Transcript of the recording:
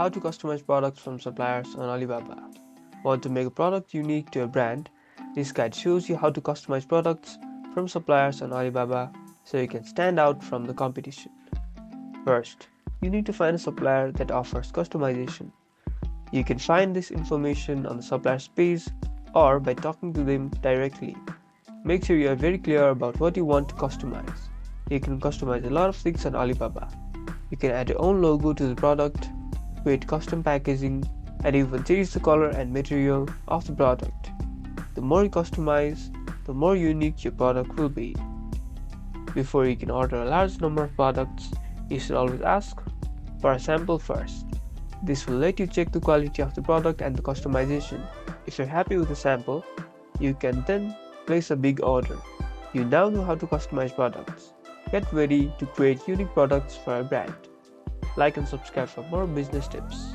How to customize products from suppliers on Alibaba. Want to make a product unique to your brand? This guide shows you how to customize products from suppliers on Alibaba so you can stand out from the competition. First, you need to find a supplier that offers customization. You can find this information on the supplier's page or by talking to them directly. Make sure you are very clear about what you want to customize. You can customize a lot of things on Alibaba. You can add your own logo to the product, create custom packaging, and even change the color and material of the product. The more you customize, the more unique your product will be. Before you can order a large number of products, you should always ask for a sample first. This will let you check the quality of the product and the customization. If you're happy with the sample, you can then place a big order. You now know how to customize products. Get ready to create unique products for your brand. Like and subscribe for more business tips.